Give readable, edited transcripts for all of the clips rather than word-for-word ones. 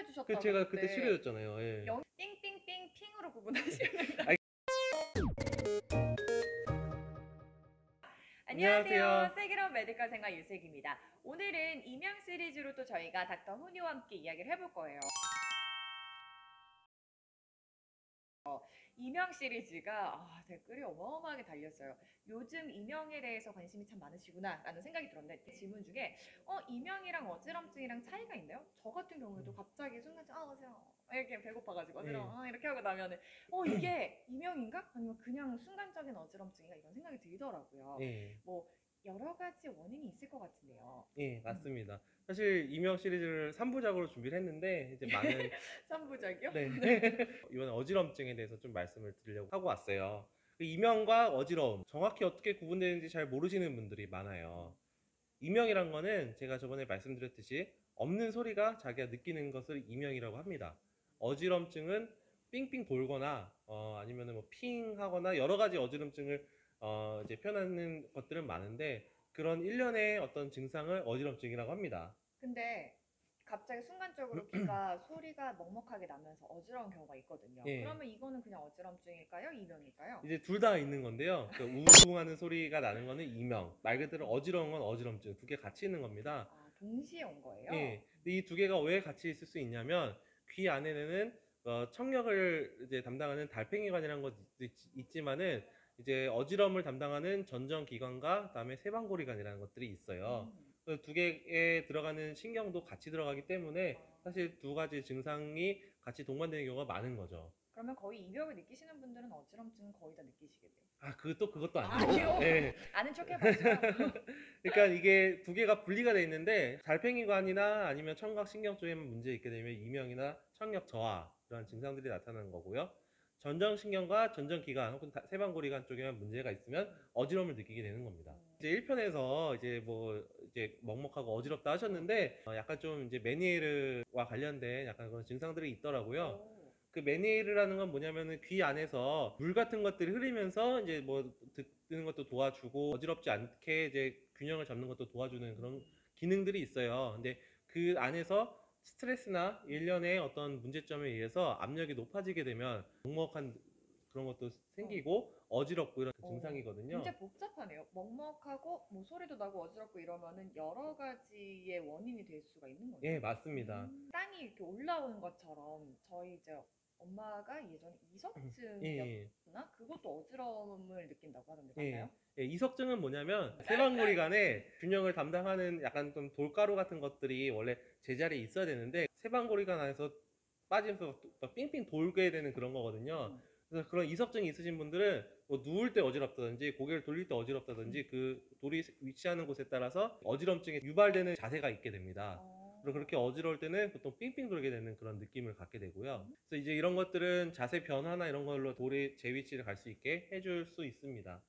치료해 주셨다고 제가 그때 그때 치료였잖아요. 예. 띵띵띵 핑으로 구분하시면 됩니다. 아이, 안녕하세요. 안녕하세요. 슬기로운 메디컬 생활 유슬기입니다. 오늘은 이명 시리즈로 또 저희가 닥터 훈이와 함께 이야기를 해볼 거예요. 이명 시리즈가 댓글이 어마어마하게 달렸어요. 요즘 이명에 대해서 관심이 참 많으시구나 라는 생각이 들었는데 질문 중에 이명이랑 어지럼증이랑 차이가 있나요? 저 같은 경우에도 갑자기 순간적으로 어지러워 이렇게 배고파가지고 어지러워 이렇게 하고 나면은 이게 이명인가? 아니면 그냥 순간적인 어지럼증인가 이런 생각이 들더라고요. 예. 뭐 여러 가지 원인이 있을 것 같은데요. 예, 맞습니다. 사실 이명 시리즈를 3부작으로 준비를 했는데 이제 많은 3부작이요? 네. 이번에 어지럼증에 대해서 좀 말씀을 드리려고 하고 왔어요. 그 이명과 어지러움, 정확히 어떻게 구분되는지 잘 모르시는 분들이 많아요. 이명이란 거는 제가 저번에 말씀드렸듯이 없는 소리가 자기가 느끼는 것을 이명이라고 합니다. 어지럼증은 삥삥 돌거나 아니면은 뭐 핑 하거나 여러 가지 어지럼증을 이제 표현하는 것들은 많은데 그런 일련의 어떤 증상을 어지럼증이라고 합니다. 근데 갑자기 순간적으로 귀가 소리가 먹먹하게 나면서 어지러운 경우가 있거든요. 예. 그러면 이거는 그냥 어지럼증일까요? 이명일까요? 이제 둘 다 있는 건데요. 그 우웅하는 소리가 나는 거는 이명, 말 그대로 어지러운 건 어지럼증, 두 개 같이 있는 겁니다. 동시에 온 거예요? 예. 근데 이 두 개가 왜 같이 있을 수 있냐면 귀 안에는 청력을 이제 담당하는 달팽이관이라는 것도 있지만은 이제 어지럼을 담당하는 전정기관과 그다음에 세방고리관이라는 것들이 있어요. 음. 그 두 개에 들어가는 신경도 같이 들어가기 때문에 사실 두 가지 증상이 같이 동반되는 경우가 많은 거죠. 그러면 거의 이명을 느끼시는 분들은 어지럼증은 거의 다 느끼시겠네요. 그것도 아니에요. 아니요. 예. 아는 척 해봤죠. 그러니까 이게 두 개가 분리가 돼 있는데 달팽이관이나 아니면 청각 신경 쪽에만 문제 있게 되면 이명이나 청력 저하 이런 증상들이 나타나는 거고요. 전정신경과 전정기관 혹은 세방고리관 쪽에만 문제가 있으면 어지러움을 느끼게 되는 겁니다. 이제 1편에서 이제 뭐 이제 먹먹하고 어지럽다 하셨는데 약간 좀 이제 메니에르와 관련된 약간 그런 증상들이 있더라고요. 그 메니에르라는 건 뭐냐면은 귀 안에서 물 같은 것들이 흐르면서 이제 뭐 듣는 것도 도와주고 어지럽지 않게 이제 균형을 잡는 것도 도와주는 그런 기능들이 있어요. 근데 그 안에서 스트레스나 일련의 어떤 문제점에 의해서 압력이 높아지게 되면 먹먹한 그런 것도 생기고 어지럽고 이런 증상이거든요. 굉장히 복잡하네요. 먹먹하고 뭐 소리도 나고 어지럽고 이러면은 여러 가지의 원인이 될 수가 있는 거네요. 예, 맞습니다. 땅이 이렇게 올라오는 것처럼 저희 이제 엄마가 예전에 예, 이석증이었나? 그것도 어지러움을 느낀다고 하던데 예. 맞나요? 이석증은 뭐냐면 세방고리관에 균형을 담당하는 약간 좀 돌가루 같은 것들이 원래 제자리에 있어야 되는데 세방고리관 안에서 빠지면서 또 삥삥 돌게 되는 그런 거거든요. 그래서 그런 이석증이 있으신 분들은 뭐 누울 때 어지럽다든지 고개를 돌릴 때 어지럽다든지 그 돌이 위치하는 곳에 따라서 어지럼증이 유발되는 자세가 있게 됩니다. 그리고 그렇게 어지러울 때는 보통 삥삥 돌게 되는 그런 느낌을 갖게 되고요. 그래서 이제 이런 것들은 자세 변화나 이런 걸로 돌의 제 위치를 갈 수 있게 해줄 수 있습니다.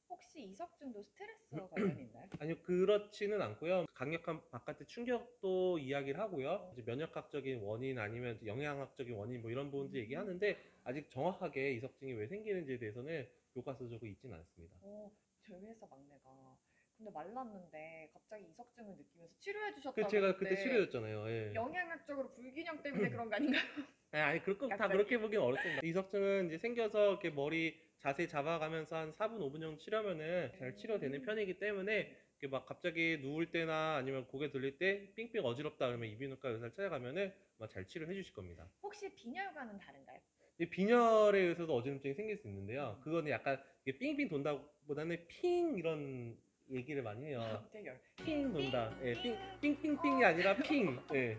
혹시 이석증도 스트레스와 관련이 있나요? 아니요, 그렇지는 않고요. 강력한 바깥의 충격도 이야기를 하고요. 이제 면역학적인 원인 아니면 영양학적인 원인 뭐 이런 부분도 얘기하는데 아직 정확하게 이석증이 왜 생기는지에 대해서는 교과서적으로 있지는 않습니다. 저희 회사 막내가 근데 말랐는데 갑자기 이석증을 느끼면서 치료해 주셨다고 제가 그때 치료였잖아요. 예. 영양학적으로 불균형 때문에 그런 거 아닌가요? 아니, 다 그렇게 보긴 어렵습니다. 이석증은 이제 생겨서 이렇게 머리 자세히 잡아가면서 한 4분, 5분 정도 치료하면은 잘 치료되는 편이기 때문에 이렇게 막 갑자기 누울 때나 아니면 고개 돌릴 때 삥삥 어지럽다 그러면 이비인후과 의사를 찾아가면은 잘 치료해 주실 겁니다. 혹시 빈혈과는 다른가요? 빈혈에 의해서도 어지럼증이 생길 수 있는데요. 그거는 약간 이게 삥삥 돈다보다는 핑 이런 얘기를 많이 해요. 핑 돈다. 예, 삥삥삥이 아니라 핑. 예.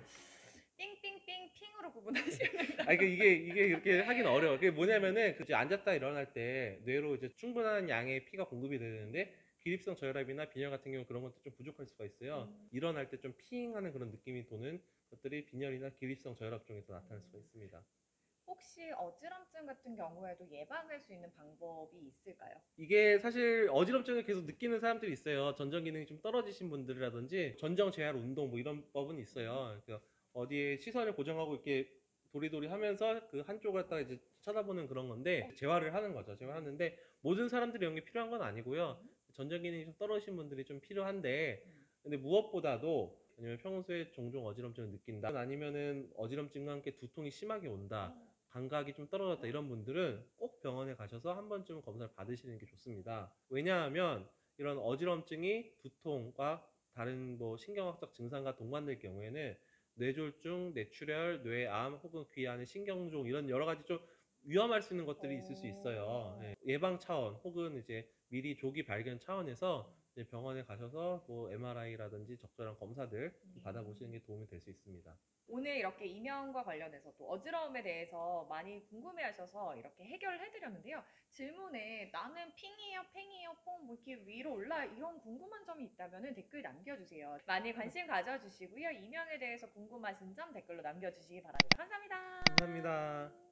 띵띵띵 핑으로 구분하시면 됩니다. 이게 이렇게 하긴 어려워. 그게 뭐냐면은 이제 앉았다 일어날 때 뇌로 이제 충분한 양의 피가 공급이 되는데 기립성 저혈압이나 빈혈 같은 경우 그런 것도 좀 부족할 수가 있어요. 일어날 때 좀 핑하는 그런 느낌이 도는 것들이 빈혈이나 기립성 저혈압 중에서 나타날 수가 있습니다. 혹시 어지럼증 같은 경우에도 예방할 수 있는 방법이 있을까요? 이게 사실 어지럼증을 계속 느끼는 사람들이 있어요. 전정 기능이 좀 떨어지신 분들이라든지 전정 재활 운동 뭐 이런 법은 있어요. 그래서 어디에 시선을 고정하고 이렇게 도리도리 하면서 그 한쪽을 갖다가 이제 쳐다보는 그런 건데 재활을 하는 거죠. 재활하는데 모든 사람들이 이런 게 필요한 건 아니고요. 전정 기능이 좀 떨어지신 분들이 좀 필요한데 근데 무엇보다도 아니면 평소에 종종 어지럼증을 느낀다, 아니면은 어지럼증과 함께 두통이 심하게 온다, 감각이 좀 떨어졌다, 이런 분들은 꼭 병원에 가셔서 한 번쯤 검사를 받으시는 게 좋습니다. 왜냐하면 이런 어지럼증이 두통과 다른 뭐 신경학적 증상과 동반될 경우에는 뇌졸중, 뇌출혈, 뇌암 혹은 귀 안의 신경종, 이런 여러 가지 좀 위험할 수 있는 것들이 있을 수 있어요. 예. 예방 차원 혹은 이제 미리 조기 발견 차원에서 이제 병원에 가셔서 뭐 MRI라든지 적절한 검사들 좀 받아보시는 게 도움이 될 수 있습니다. 오늘 이렇게 이명과 관련해서 또 어지러움에 대해서 많이 궁금해하셔서 이렇게 해결을 해드렸는데요. 질문에 나는 핑이에요, 팽이에요, 뽕, 뭐 이렇게 위로 올라 이런 궁금한 점이 있다면 댓글 남겨주세요. 많이 관심 가져주시고요. 이명에 대해서 궁금하신 점 댓글로 남겨주시기 바랍니다. 감사합니다. 감사합니다.